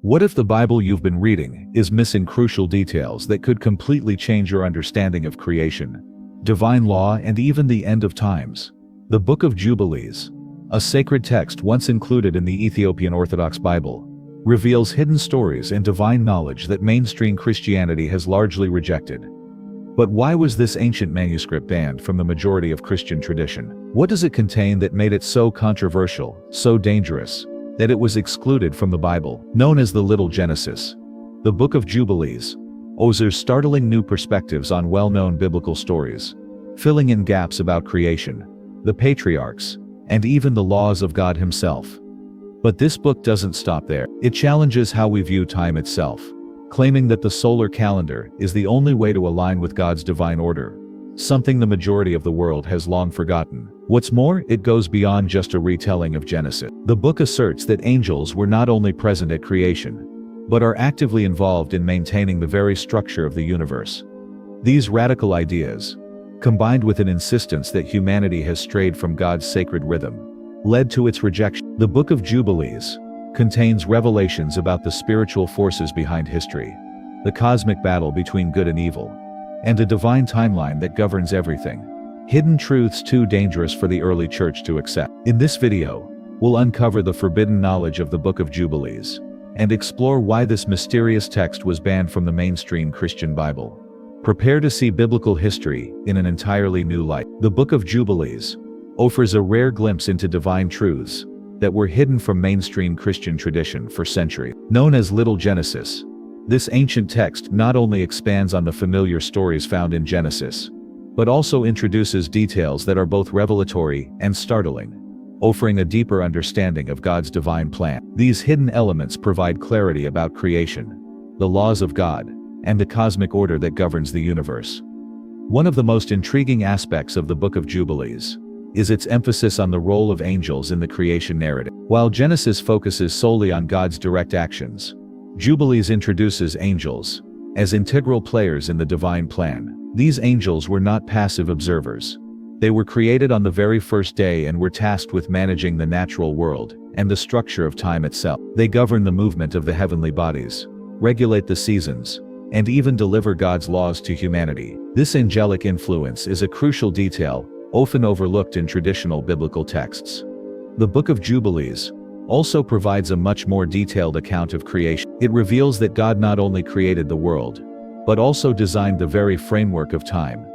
What if the Bible you've been reading is missing crucial details that could completely change your understanding of creation, divine law, and even the end of times? The Book of Jubilees, a sacred text once included in the Ethiopian Orthodox Bible, reveals hidden stories and divine knowledge that mainstream Christianity has largely rejected. But why was this ancient manuscript banned from the majority of Christian tradition? What does it contain that made it so controversial, so dangerous, that it was excluded from the Bible? Known as the Little Genesis, the Book of Jubilees offers startling new perspectives on well-known biblical stories, filling in gaps about creation, the patriarchs, and even the laws of God himself. But this book doesn't stop there. It challenges how we view time itself, claiming that the solar calendar is the only way to align with God's divine order, something the majority of the world has long forgotten. What's more, it goes beyond just a retelling of Genesis. The book asserts that angels were not only present at creation, but are actively involved in maintaining the very structure of the universe. These radical ideas, combined with an insistence that humanity has strayed from God's sacred rhythm, led to its rejection. The Book of Jubilees contains revelations about the spiritual forces behind history, the cosmic battle between good and evil, and a divine timeline that governs everything. Hidden truths too dangerous for the early church to accept. In this video, we'll uncover the forbidden knowledge of the Book of Jubilees, and explore why this mysterious text was banned from the mainstream Christian Bible. Prepare to see biblical history in an entirely new light. The Book of Jubilees offers a rare glimpse into divine truths that were hidden from mainstream Christian tradition for centuries. Known as Little Genesis, this ancient text not only expands on the familiar stories found in Genesis, but also introduces details that are both revelatory and startling, offering a deeper understanding of God's divine plan. These hidden elements provide clarity about creation, the laws of God, and the cosmic order that governs the universe. One of the most intriguing aspects of the Book of Jubilees is its emphasis on the role of angels in the creation narrative. While Genesis focuses solely on God's direct actions, Jubilees introduces angels as integral players in the divine plan. These angels were not passive observers. They were created on the very first day and were tasked with managing the natural world and the structure of time itself. They govern the movement of the heavenly bodies, regulate the seasons, and even deliver God's laws to humanity. This angelic influence is a crucial detail often overlooked in traditional biblical texts. The Book of Jubilees also provides a much more detailed account of creation. It reveals that God not only created the world, but also designed the very framework of time,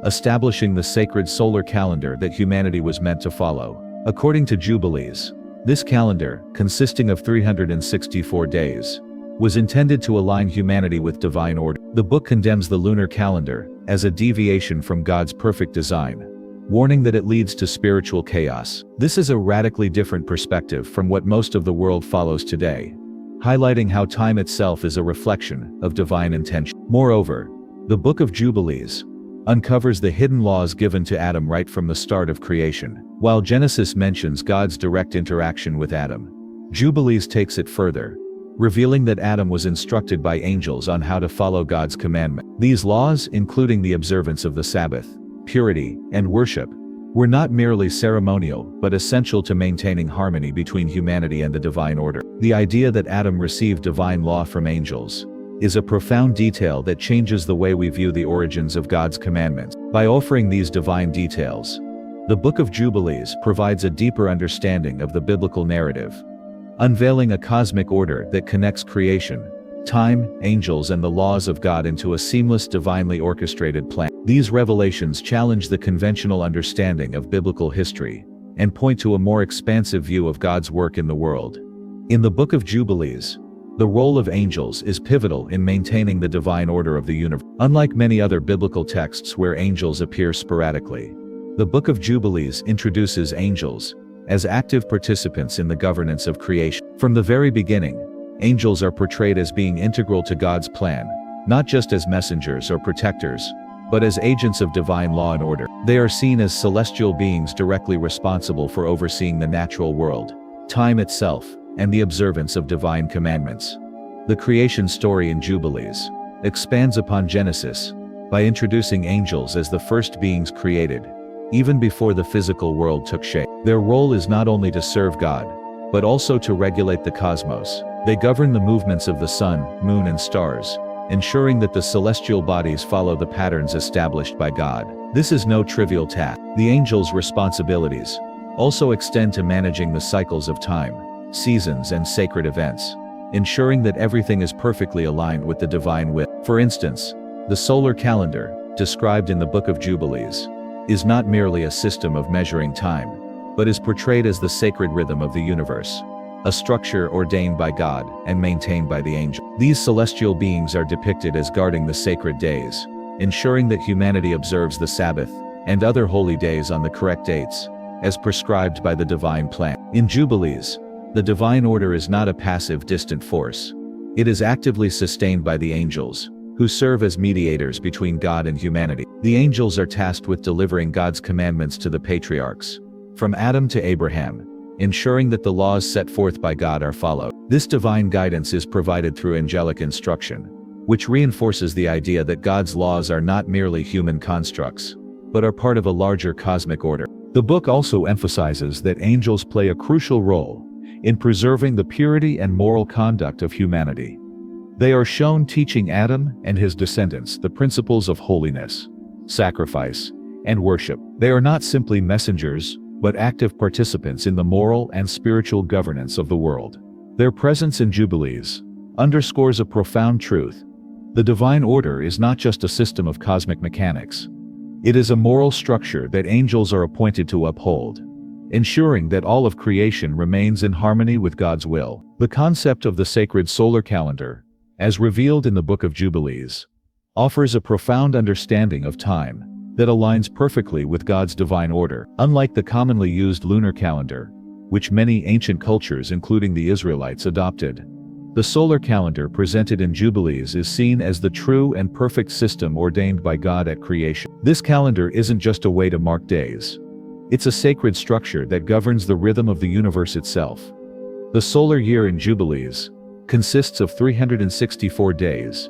establishing the sacred solar calendar that humanity was meant to follow. According to Jubilees, this calendar, consisting of 364 days, was intended to align humanity with divine order. The book condemns the lunar calendar as a deviation from God's perfect design, warning that it leads to spiritual chaos. This is a radically different perspective from what most of the world follows today, highlighting how time itself is a reflection of divine intention. Moreover, the Book of Jubilees uncovers the hidden laws given to Adam right from the start of creation. While Genesis mentions God's direct interaction with Adam, Jubilees takes it further, revealing that Adam was instructed by angels on how to follow God's commandment. These laws, including the observance of the Sabbath, purity, and worship, were not merely ceremonial but essential to maintaining harmony between humanity and the divine order. The idea that Adam received divine law from angels is a profound detail that changes the way we view the origins of God's commandments. By offering these divine details, the Book of Jubilees provides a deeper understanding of the biblical narrative, unveiling a cosmic order that connects creation, time, angels, and the laws of God into a seamless, divinely orchestrated plan. These revelations challenge the conventional understanding of biblical history and point to a more expansive view of God's work in the world. In the Book of Jubilees, the role of angels is pivotal in maintaining the divine order of the universe. Unlike many other biblical texts where angels appear sporadically, the Book of Jubilees introduces angels as active participants in the governance of creation. From the very beginning, angels are portrayed as being integral to God's plan, not just as messengers or protectors, but as agents of divine law and order. They are seen as celestial beings directly responsible for overseeing the natural world, time itself, and the observance of divine commandments. The creation story in Jubilees expands upon Genesis by introducing angels as the first beings created, even before the physical world took shape. Their role is not only to serve God, but also to regulate the cosmos, They govern the movements of the sun, moon and stars, ensuring that the celestial bodies follow the patterns established by God. This is no trivial task. The angels' responsibilities also extend to managing the cycles of time, seasons and sacred events, ensuring that everything is perfectly aligned with the divine will. For instance, the solar calendar, described in the Book of Jubilees, is not merely a system of measuring time, but is portrayed as the sacred rhythm of the universe, a structure ordained by God and maintained by the angel. These celestial beings are depicted as guarding the sacred days, ensuring that humanity observes the Sabbath and other holy days on the correct dates, as prescribed by the divine plan. In Jubilees, the divine order is not a passive, distant force. It is actively sustained by the angels, who serve as mediators between God and humanity. The angels are tasked with delivering God's commandments to the patriarchs, from Adam to Abraham, ensuring that the laws set forth by God are followed. This divine guidance is provided through angelic instruction, which reinforces the idea that God's laws are not merely human constructs, but are part of a larger cosmic order. The book also emphasizes that angels play a crucial role in preserving the purity and moral conduct of humanity. They are shown teaching Adam and his descendants the principles of holiness, sacrifice, and worship. They are not simply messengers, but active participants in the moral and spiritual governance of the world. Their presence in Jubilees underscores a profound truth. The divine order is not just a system of cosmic mechanics. It is a moral structure that angels are appointed to uphold, ensuring that all of creation remains in harmony with God's will. The concept of the sacred solar calendar, as revealed in the Book of Jubilees, offers a profound understanding of time that aligns perfectly with God's divine order. Unlike the commonly used lunar calendar, which many ancient cultures including the Israelites adopted, the solar calendar presented in Jubilees is seen as the true and perfect system ordained by God at creation. This calendar isn't just a way to mark days. It's a sacred structure that governs the rhythm of the universe itself. The solar year in Jubilees consists of 364 days,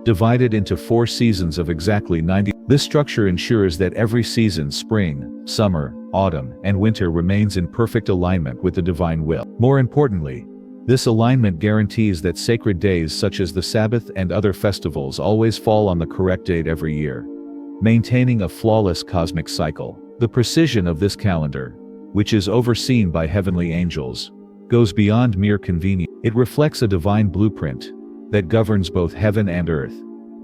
divided into 4 seasons of exactly 90. This structure ensures that every season, spring, summer, autumn, and winter, remains in perfect alignment with the divine will. More importantly, this alignment guarantees that sacred days such as the Sabbath and other festivals always fall on the correct date every year, maintaining a flawless cosmic cycle. The precision of this calendar, which is overseen by heavenly angels, goes beyond mere convenience. It reflects a divine blueprint that governs both heaven and earth,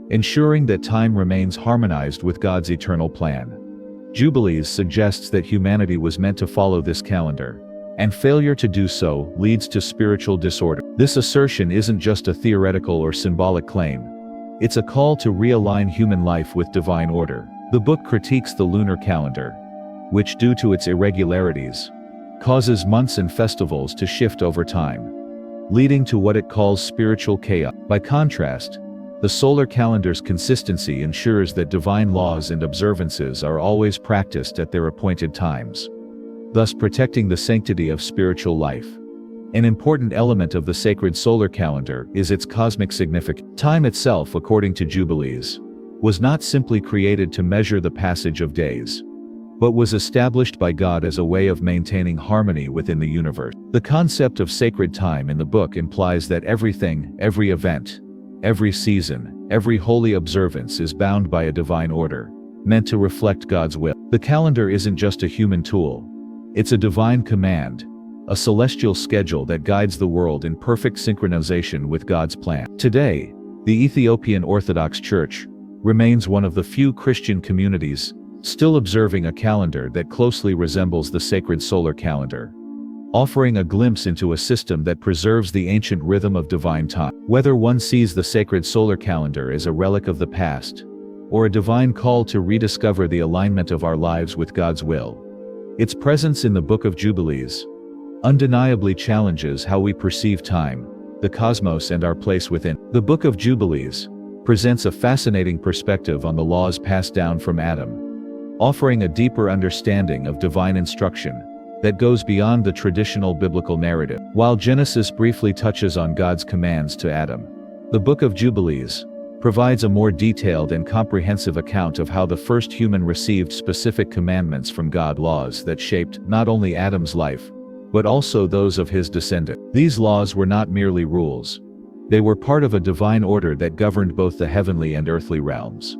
ensuring that time remains harmonized with God's eternal plan. Jubilees suggests that humanity was meant to follow this calendar, and failure to do so leads to spiritual disorder. This assertion isn't just a theoretical or symbolic claim. It's a call to realign human life with divine order. The book critiques the lunar calendar, which, due to its irregularities, causes months and festivals to shift over time, leading to what it calls spiritual chaos. By contrast, the solar calendar's consistency ensures that divine laws and observances are always practiced at their appointed times, thus protecting the sanctity of spiritual life. An important element of the sacred solar calendar is its cosmic significance. Time itself, according to Jubilees, was not simply created to measure the passage of days, but was established by God as a way of maintaining harmony within the universe. The concept of sacred time in the book implies that everything, every event, every season, every holy observance is bound by a divine order, meant to reflect God's will. The calendar isn't just a human tool. It's a divine command, a celestial schedule that guides the world in perfect synchronization with God's plan. Today, the Ethiopian Orthodox Church remains one of the few Christian communities still observing a calendar that closely resembles the sacred solar calendar, offering a glimpse into a system that preserves the ancient rhythm of divine time. Whether one sees the sacred solar calendar as a relic of the past, or a divine call to rediscover the alignment of our lives with God's will, its presence in the Book of Jubilees undeniably challenges how we perceive time, the cosmos, and our place within. The Book of Jubilees presents a fascinating perspective on the laws passed down from Adam, offering a deeper understanding of divine instruction that goes beyond the traditional biblical narrative. While Genesis briefly touches on God's commands to Adam, the Book of Jubilees provides a more detailed and comprehensive account of how the first human received specific commandments from God, laws that shaped not only Adam's life, but also those of his descendants. These laws were not merely rules. They were part of a divine order that governed both the heavenly and earthly realms.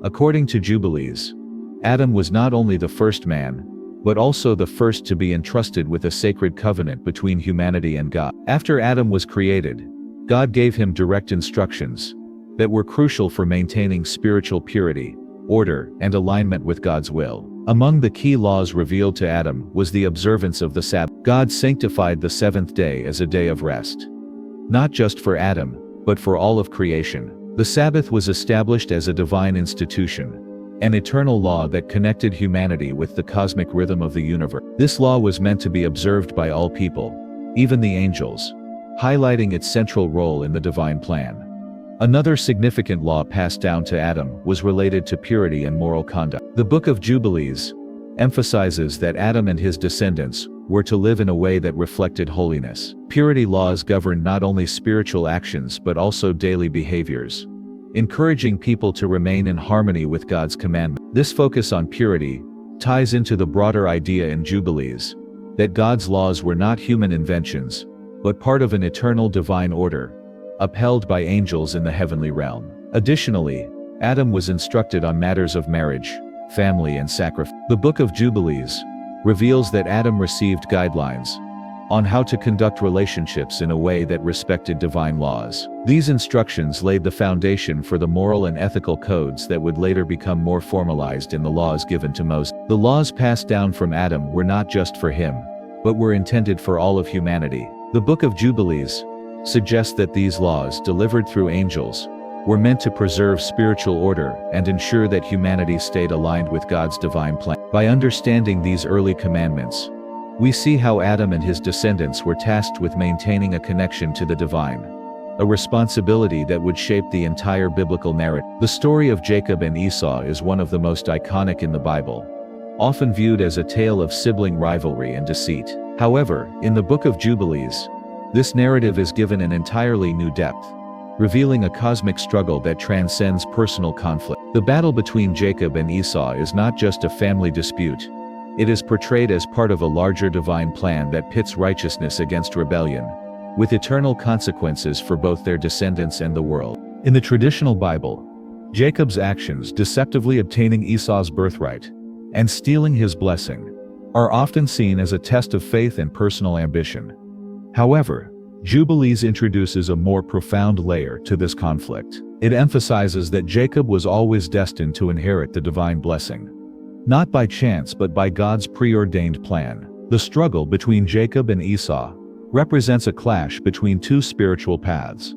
According to Jubilees, Adam was not only the first man, but also the first to be entrusted with a sacred covenant between humanity and God. After Adam was created, God gave him direct instructions that were crucial for maintaining spiritual purity, order, and alignment with God's will. Among the key laws revealed to Adam was the observance of the Sabbath. God sanctified the seventh day as a day of rest. Not just for Adam, but for all of creation. The Sabbath was established as a divine institution, an eternal law that connected humanity with the cosmic rhythm of the universe. This law was meant to be observed by all people, even the angels, highlighting its central role in the divine plan. Another significant law passed down to Adam was related to purity and moral conduct. The Book of Jubilees emphasizes that Adam and his descendants were to live in a way that reflected holiness. Purity laws govern not only spiritual actions but also daily behaviors, encouraging people to remain in harmony with God's commandment. This focus on purity ties into the broader idea in Jubilees that God's laws were not human inventions, but part of an eternal divine order, upheld by angels in the heavenly realm. Additionally, Adam was instructed on matters of marriage, family, and sacrifice. The Book of Jubilees reveals that Adam received guidelines on how to conduct relationships in a way that respected divine laws. These instructions laid the foundation for the moral and ethical codes that would later become more formalized in the laws given to Moses. The laws passed down from Adam were not just for him, but were intended for all of humanity. The Book of Jubilees suggests that these laws, delivered through angels, were meant to preserve spiritual order and ensure that humanity stayed aligned with God's divine plan. By understanding these early commandments, we see how Adam and his descendants were tasked with maintaining a connection to the divine, a responsibility that would shape the entire biblical narrative. The story of Jacob and Esau is one of the most iconic in the Bible, often viewed as a tale of sibling rivalry and deceit. However, in the Book of Jubilees, this narrative is given an entirely new depth, revealing a cosmic struggle that transcends personal conflict. The battle between Jacob and Esau is not just a family dispute. It is portrayed as part of a larger divine plan that pits righteousness against rebellion, with eternal consequences for both their descendants and the world. In the traditional Bible, Jacob's actions, deceptively obtaining Esau's birthright and stealing his blessing, are often seen as a test of faith and personal ambition. However, Jubilees introduces a more profound layer to this conflict. It emphasizes that Jacob was always destined to inherit the divine blessing, not by chance but by God's preordained plan. The struggle between Jacob and Esau represents a clash between two spiritual paths.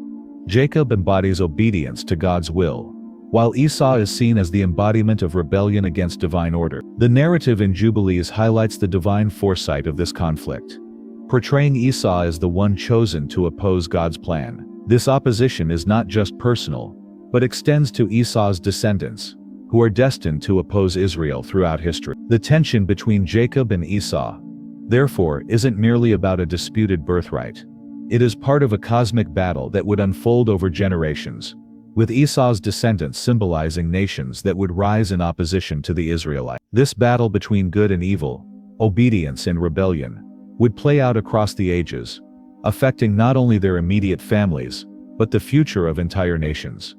Jacob embodies obedience to God's will, while Esau is seen as the embodiment of rebellion against divine order. The narrative in Jubilees highlights the divine foresight of this conflict, portraying Esau as the one chosen to oppose God's plan. This opposition is not just personal, but extends to Esau's descendants, who are destined to oppose Israel throughout history. The tension between Jacob and Esau, therefore, isn't merely about a disputed birthright. It is part of a cosmic battle that would unfold over generations, with Esau's descendants symbolizing nations that would rise in opposition to the Israelites. This battle between good and evil, obedience and rebellion, would play out across the ages, affecting not only their immediate families, but the future of entire nations.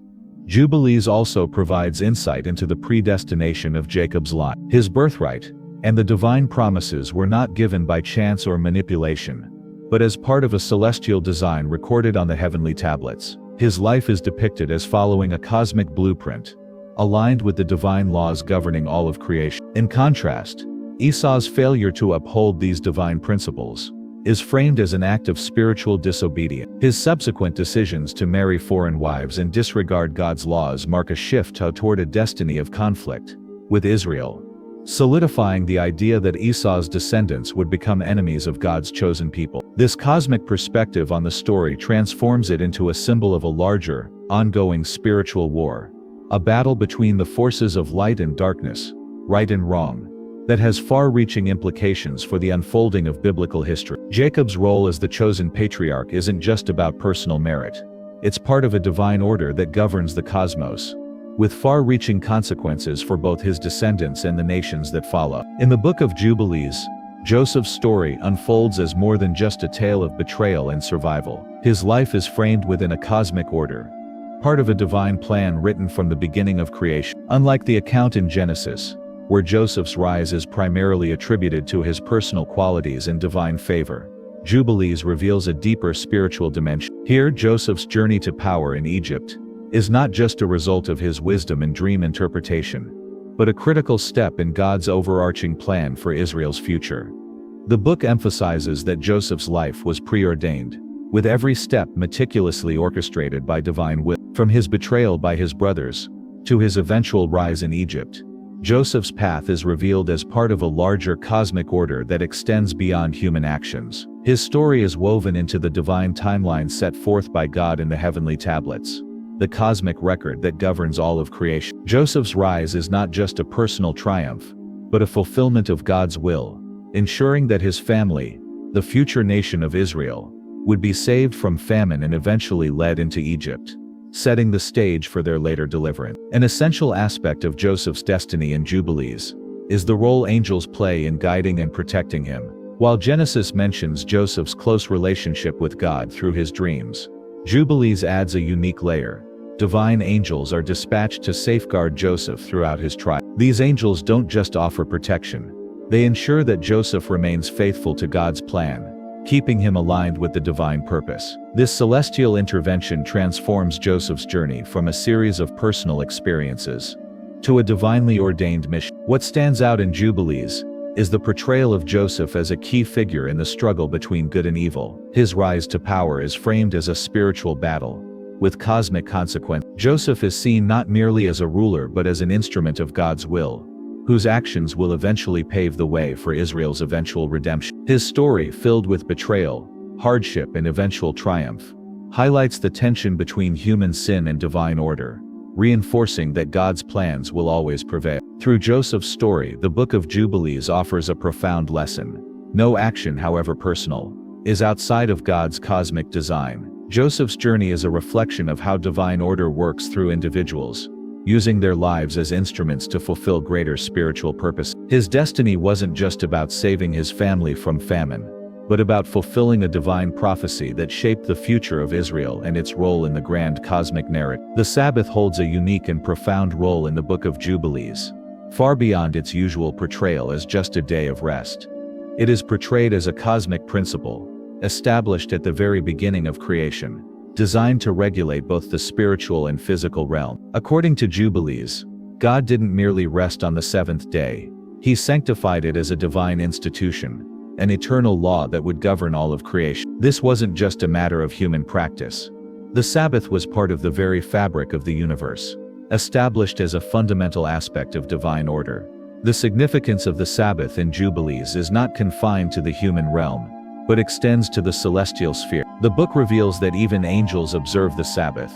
Jubilees also provides insight into the predestination of Jacob's line. His birthright and the divine promises were not given by chance or manipulation, but as part of a celestial design recorded on the heavenly tablets. His life is depicted as following a cosmic blueprint, aligned with the divine laws governing all of creation. In contrast, Esau's failure to uphold these divine principles is framed as an act of spiritual disobedience. His subsequent decisions to marry foreign wives and disregard God's laws mark a shift toward a destiny of conflict with Israel, solidifying the idea that Esau's descendants would become enemies of God's chosen people. This cosmic perspective on the story transforms it into a symbol of a larger, ongoing spiritual war, a battle between the forces of light and darkness, right and wrong, that has far-reaching implications for the unfolding of biblical history. Jacob's role as the chosen patriarch isn't just about personal merit. It's part of a divine order that governs the cosmos, with far-reaching consequences for both his descendants and the nations that follow. In the Book of Jubilees, Joseph's story unfolds as more than just a tale of betrayal and survival. His life is framed within a cosmic order, part of a divine plan written from the beginning of creation. Unlike the account in Genesis, where Joseph's rise is primarily attributed to his personal qualities and divine favor, Jubilees reveals a deeper spiritual dimension. Here, Joseph's journey to power in Egypt is not just a result of his wisdom and dream interpretation, but a critical step in God's overarching plan for Israel's future. The book emphasizes that Joseph's life was preordained, with every step meticulously orchestrated by divine will. From his betrayal by his brothers to his eventual rise in Egypt, Joseph's path is revealed as part of a larger cosmic order that extends beyond human actions. His story is woven into the divine timeline set forth by God in the heavenly tablets, the cosmic record that governs all of creation. Joseph's rise is not just a personal triumph, but a fulfillment of God's will, ensuring that his family, the future nation of Israel, would be saved from famine and eventually led into Egypt, setting the stage for their later deliverance. An essential aspect of Joseph's destiny in Jubilees is the role angels play in guiding and protecting him. While Genesis mentions Joseph's close relationship with God through his dreams, Jubilees adds a unique layer. Divine angels are dispatched to safeguard Joseph throughout his trial. These angels don't just offer protection, they ensure that Joseph remains faithful to God's plan, keeping him aligned with the divine purpose. This celestial intervention transforms Joseph's journey from a series of personal experiences to a divinely ordained mission. What stands out in Jubilees is the portrayal of Joseph as a key figure in the struggle between good and evil. His rise to power is framed as a spiritual battle, with cosmic consequence. Joseph is seen not merely as a ruler but as an instrument of God's will, whose actions will eventually pave the way for Israel's eventual redemption. His story, filled with betrayal, hardship and eventual triumph, highlights the tension between human sin and divine order, reinforcing that God's plans will always prevail. Through Joseph's story, the Book of Jubilees offers a profound lesson. No action, however personal, is outside of God's cosmic design. Joseph's journey is a reflection of how divine order works through individuals, using their lives as instruments to fulfill greater spiritual purpose. His destiny wasn't just about saving his family from famine, but about fulfilling a divine prophecy that shaped the future of Israel and its role in the grand cosmic narrative. The Sabbath holds a unique and profound role in the Book of Jubilees, far beyond its usual portrayal as just a day of rest. It is portrayed as a cosmic principle, established at the very beginning of creation, designed to regulate both the spiritual and physical realm. According to Jubilees, God didn't merely rest on the seventh day, he sanctified it as a divine institution, an eternal law that would govern all of creation. This wasn't just a matter of human practice. The Sabbath was part of the very fabric of the universe, established as a fundamental aspect of divine order. The significance of the Sabbath in Jubilees is not confined to the human realm, but extends to the celestial sphere. The book reveals that even angels observe the Sabbath,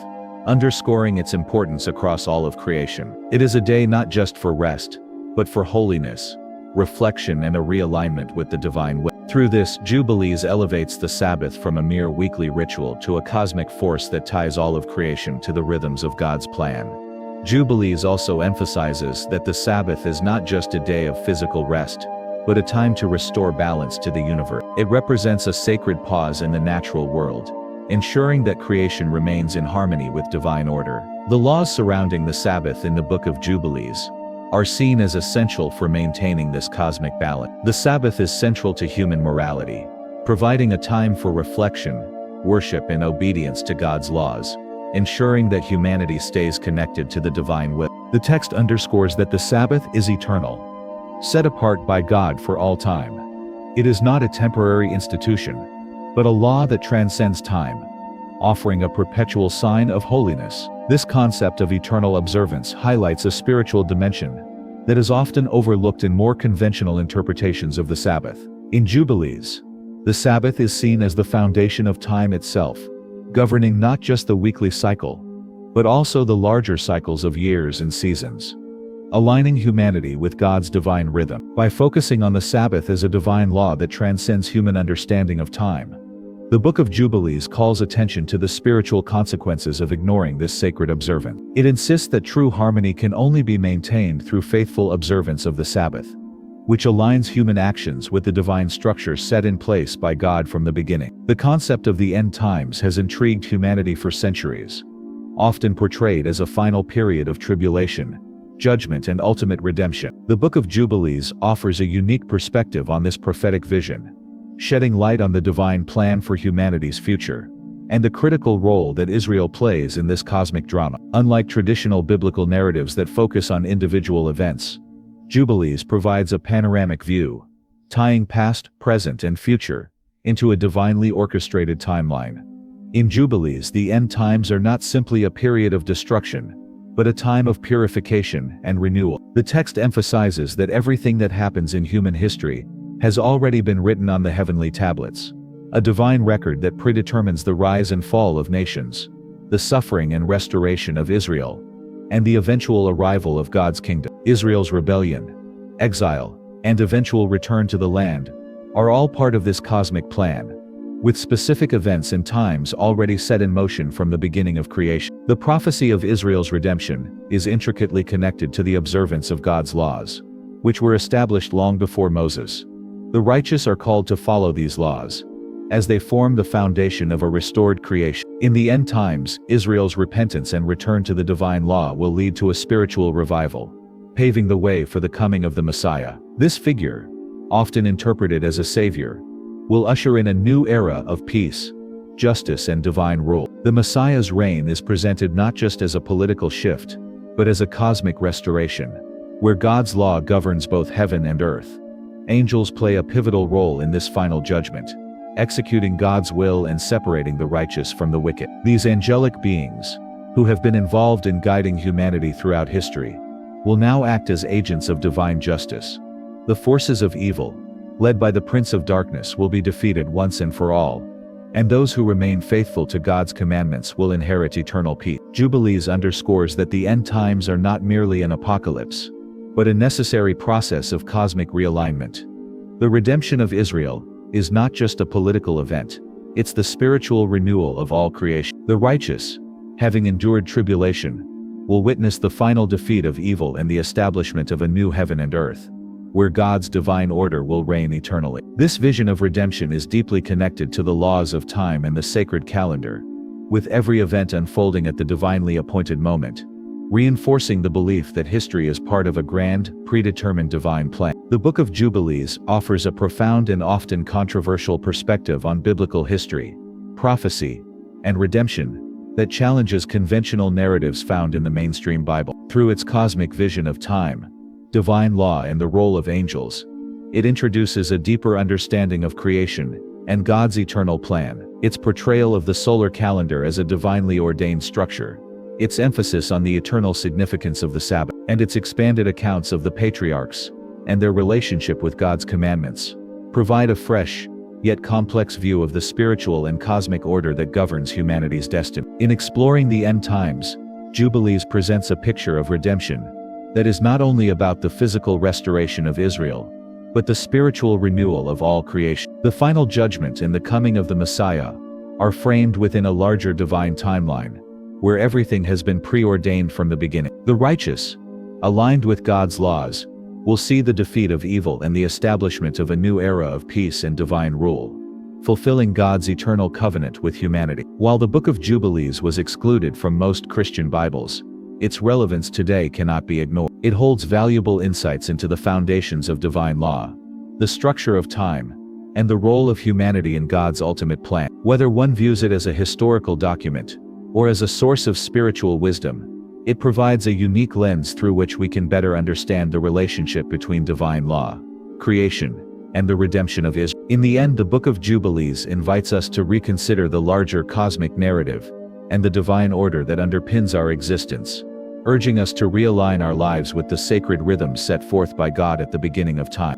underscoring its importance across all of creation. It is a day not just for rest, but for holiness, reflection and a realignment with the divine will. Through this, Jubilees elevates the Sabbath from a mere weekly ritual to a cosmic force that ties all of creation to the rhythms of God's plan. Jubilees also emphasizes that the Sabbath is not just a day of physical rest, but a time to restore balance to the universe. It represents a sacred pause in the natural world, ensuring that creation remains in harmony with divine order. The laws surrounding the Sabbath in the Book of Jubilees are seen as essential for maintaining this cosmic balance. The Sabbath is central to human morality, providing a time for reflection, worship and obedience to God's laws, ensuring that humanity stays connected to the divine will. The text underscores that the Sabbath is eternal, set apart by God for all time. It is not a temporary institution, but a law that transcends time, offering a perpetual sign of holiness. This concept of eternal observance highlights a spiritual dimension that is often overlooked in more conventional interpretations of the Sabbath. In Jubilees, the Sabbath is seen as the foundation of time itself, governing not just the weekly cycle, but also the larger cycles of years and seasons, aligning humanity with God's divine rhythm. By focusing on the Sabbath as a divine law that transcends human understanding of time, the Book of Jubilees calls attention to the spiritual consequences of ignoring this sacred observance. It insists that true harmony can only be maintained through faithful observance of the Sabbath, which aligns human actions with the divine structure set in place by God from the beginning. The concept of the end times has intrigued humanity for centuries, often portrayed as a final period of tribulation, judgment and ultimate redemption. The Book of Jubilees offers a unique perspective on this prophetic vision, shedding light on the divine plan for humanity's future, and the critical role that Israel plays in this cosmic drama. Unlike traditional biblical narratives that focus on individual events, Jubilees provides a panoramic view, tying past, present, and future into a divinely orchestrated timeline. In Jubilees, the end times are not simply a period of destruction, but a time of purification and renewal. The text emphasizes that everything that happens in human history has already been written on the heavenly tablets, a divine record that predetermines the rise and fall of nations, the suffering and restoration of Israel, and the eventual arrival of God's kingdom. Israel's rebellion, exile, and eventual return to the land are all part of this cosmic plan, with specific events and times already set in motion from the beginning of creation. The prophecy of Israel's redemption is intricately connected to the observance of God's laws, which were established long before Moses. The righteous are called to follow these laws, as they form the foundation of a restored creation. In the end times, Israel's repentance and return to the divine law will lead to a spiritual revival, paving the way for the coming of the Messiah. This figure, often interpreted as a savior, will usher in a new era of peace, justice, and divine rule. The Messiah's reign is presented not just as a political shift, but as a cosmic restoration, where God's law governs both heaven and earth. Angels play a pivotal role in this final judgment, executing God's will and separating the righteous from the wicked. These angelic beings, who have been involved in guiding humanity throughout history, will now act as agents of divine justice. The forces of evil, led by the Prince of Darkness, will be defeated once and for all, and those who remain faithful to God's commandments will inherit eternal peace. Jubilees underscores that the end times are not merely an apocalypse, but a necessary process of cosmic realignment. The redemption of Israel is not just a political event, it's the spiritual renewal of all creation. The righteous, having endured tribulation, will witness the final defeat of evil and the establishment of a new heaven and earth, where God's divine order will reign eternally. This vision of redemption is deeply connected to the laws of time and the sacred calendar, with every event unfolding at the divinely appointed moment, reinforcing the belief that history is part of a grand, predetermined divine plan. The Book of Jubilees offers a profound and often controversial perspective on biblical history, prophecy, and redemption that challenges conventional narratives found in the mainstream Bible. Through its cosmic vision of time, divine law, and the role of angels, it introduces a deeper understanding of creation and God's eternal plan. Its portrayal of the solar calendar as a divinely ordained structure, its emphasis on the eternal significance of the Sabbath, and its expanded accounts of the patriarchs and their relationship with God's commandments, provide a fresh, yet complex view of the spiritual and cosmic order that governs humanity's destiny. In exploring the end times, Jubilees presents a picture of redemption that is not only about the physical restoration of Israel, but the spiritual renewal of all creation. The final judgment and the coming of the Messiah are framed within a larger divine timeline, where everything has been preordained from the beginning. The righteous, aligned with God's laws, will see the defeat of evil and the establishment of a new era of peace and divine rule, fulfilling God's eternal covenant with humanity. While the Book of Jubilees was excluded from most Christian Bibles, its relevance today cannot be ignored. It holds valuable insights into the foundations of divine law, the structure of time, and the role of humanity in God's ultimate plan. Whether one views it as a historical document or as a source of spiritual wisdom, it provides a unique lens through which we can better understand the relationship between divine law, creation, and the redemption of Israel. In the end, the Book of Jubilees invites us to reconsider the larger cosmic narrative and the divine order that underpins our existence, urging us to realign our lives with the sacred rhythm set forth by God at the beginning of time.